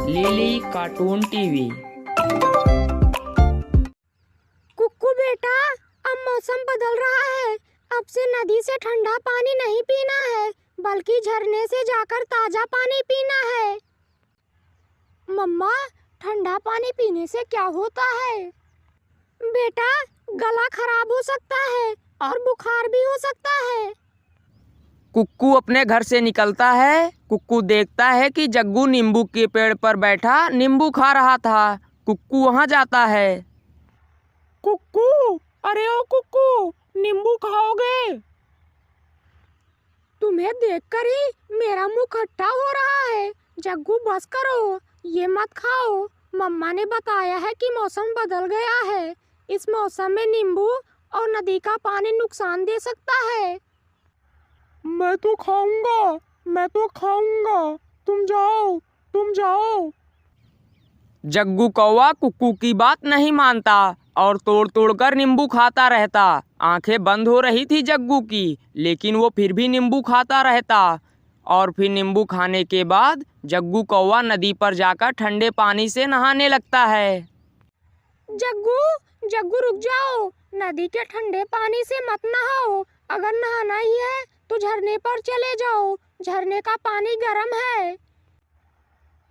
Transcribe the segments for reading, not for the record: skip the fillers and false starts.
Lily cartoon TV. कुक्कू बेटा, अब मौसम बदल रहा है। अब से नदी से ठंडा पानी नहीं पीना है, बल्कि झरने से जाकर ताजा पानी पीना है। मम्मा, ठंडा पानी पीने से क्या होता है? बेटा, गला खराब हो सकता है और बुखार भी हो सकता है। कुक्कू अपने घर से निकलता है। कुक्कू देखता है कि जग्गू नींबू के पेड़ पर बैठा नींबू खा रहा था। कुक्कू वहां जाता है। कुक्कू, अरे ओ कुक्कू, नींबू खाओगे? तुम्हें देखकर ही मेरा मुंह खट्टा हो रहा है। जग्गू, बस करो, ये मत खाओ। मम्मा ने बताया है कि मौसम बदल गया है। इस मौसम में नींबू और नदी का पानी नुकसान दे सकता है। मैं तो खाऊंगा। तुम जाओ। जग्गू कौवा कुक्कू की बात नहीं मानता और तोड़ तोड़ कर नींबू खाता रहता। आंखें बंद हो रही थी जग्गू की, लेकिन वो फिर भी नींबू खाता रहता। और फिर नींबू खाने के बाद जग्गू कौवा नदी पर जाकर ठंडे पानी से नहाने लगता है। जग्गू रुक जाओ। नदी के ठंडे पानी से मत नहाओ। अगर नहाना ही है तो झरने पर चले जाओ। झरने का पानी गर्म है।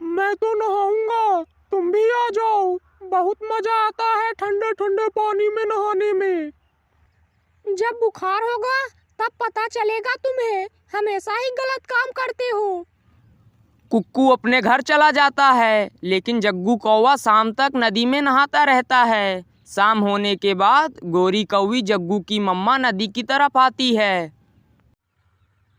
मैं तो नहाऊंगा, तुम भी आ जाओ। बहुत मजा आता है ठंडे ठंडे पानी में नहाने में। जब बुखार होगा तब पता चलेगा तुम्हें। हमेशा ही गलत काम करते हो। कुक्कू अपने घर चला जाता है, लेकिन जग्गू कौवा शाम तक नदी में नहाता रहता है। शाम होने के बाद गोरी कौवी जग्गू की मम्मा नदी की तरफ आती है।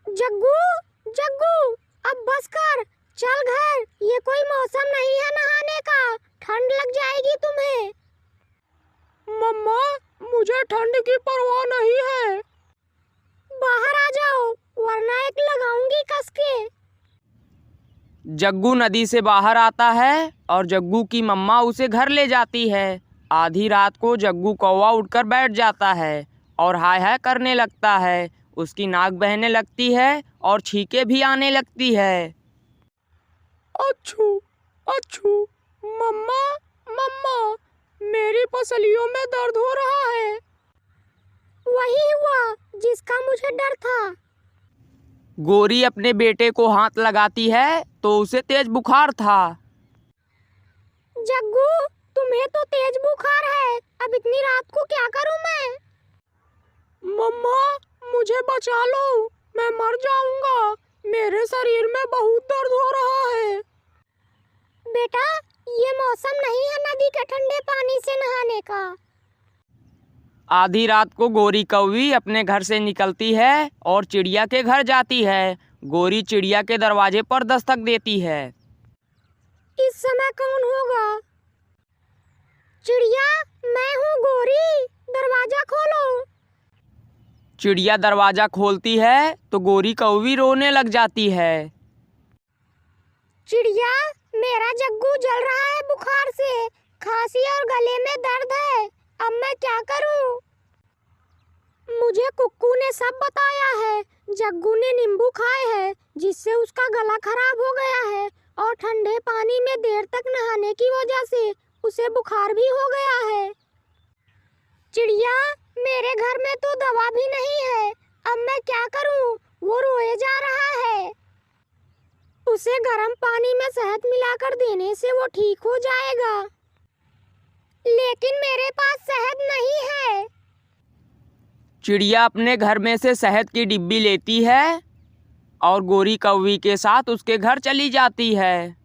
जग्गू, अब बस कर, चल घर। ये कोई मौसम नहीं है नहाने का। ठंड लग जाएगी तुम्हें। मम्मा, मुझे ठंड की परवाह नहीं है। बाहर आ जाओ, वरना एक लगाऊंगी कस के। जग्गू नदी से बाहर आता है और जग्गू की मम्मा उसे घर ले जाती है। आधी रात को जग्गू कौवा उठकर बैठ जाता है और हाय हाय करने लगता है। उसकी नाक बहने लगती है और छींकें भी आने लगती है। अच्छू, मम्मा, मेरी पसलियों में दर्द हो रहा है। वही हुआ जिसका मुझे डर था। गोरी अपने बेटे को हाथ लगाती है तो उसे तेज बुखार था। जग्गू, तुम्हें तो तेज बुखार है। अब इतनी रात को क्या करूं मैं? मम्मा, मुझे बचा लो, मैं मर जाऊंगा। मेरे शरीर में बहुत दर्द हो रहा है। बेटा, ये मौसम नहीं है नदी के ठंडे पानी से नहाने का। आधी रात को गोरी कौवी अपने घर से निकलती है और चिड़िया के घर जाती है। गोरी चिड़िया के दरवाजे पर दस्तक देती है। इस समय कौन होगा? चिड़िया, मैं हूँ गोरी, दरवाजा खोलो। चिड़िया दरवाजा खोलती है तो गोरी कौवी रोने लग जाती है। चिड़िया, मेरा जग्गू जल रहा है बुखार से। खांसी और गले में दर्द है। अब मैं क्या करूं? मुझे कुक्कू ने सब बताया है। जग्गू ने नींबू खाए हैं, जिससे उसका गला खराब हो गया है और ठंडे पानी में देर तक नहाने की वजह से उसे बुखार भी हो गया है। चिड़िया, मेरे घर में तो दवा भी नहीं है। अब मैं क्या करूं? वो रोए जा रहा है। उसे गर्म पानी में शहद मिलाकर देने से वो ठीक हो जाएगा, लेकिन मेरे पास शहद नहीं है। चिड़िया अपने घर में से शहद की डिब्बी लेती है और गोरी कौवी के साथ उसके घर चली जाती है।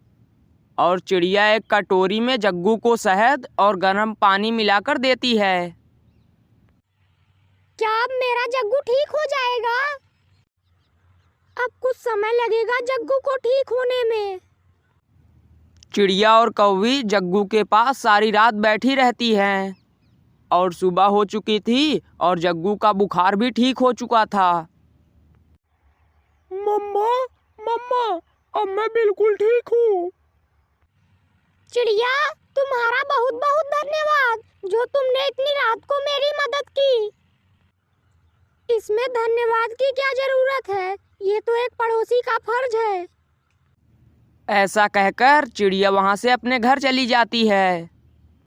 और चिड़िया एक कटोरी में जग्गू को शहद और गर्म पानी मिलाकर देती है। क्या अब मेरा जग्गू ठीक हो जाएगा? अब कुछ समय लगेगा जग्गू को ठीक होने में। चिड़िया और कौवी जग्गू के पास सारी रात बैठी रहती हैं और सुबह हो चुकी थी और जग्गू का बुखार भी ठीक हो चुका था। मम्मा, अब मैं बिल्कुल ठीक हूँ। चिड़िया, तुम्हारा बहुत बहुत धन्यवाद, जो तुमने इतनी रात को मेरी मदद की। इसमें धन्यवाद की क्या जरूरत है? ये तो एक पड़ोसी का फर्ज है। ऐसा कहकर चिड़िया वहाँ से अपने घर चली जाती है।